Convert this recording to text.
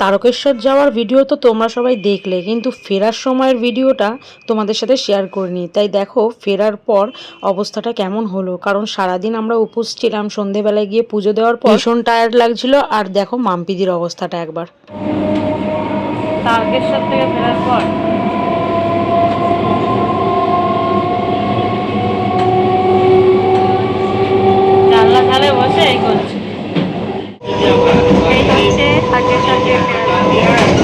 তারকেশ্বর যাওয়ার ভিডিও তো তোমরা সবাই দেখলে, কিন্তু ফেরার সময়ের ভিডিওটা তোমাদের সাথে শেয়ার করিনি। তাই দেখো ফেরার পর অবস্থাটা কেমন হলো, কারণ সারাদিন আমরা উপোস ছিলাম। সন্ধেবেলায় গিয়ে পুজো দেওয়ার পর ভীষণ টায়ার্ড লাগছিল। আর দেখো মাম্পিদির অবস্থাটা একবার। তারকেশ্বর থেকে ফেরার পর জানলা ধারে বসে এই করছি। এই হচ্ছে তারকেশ্বর থেকে ফেরার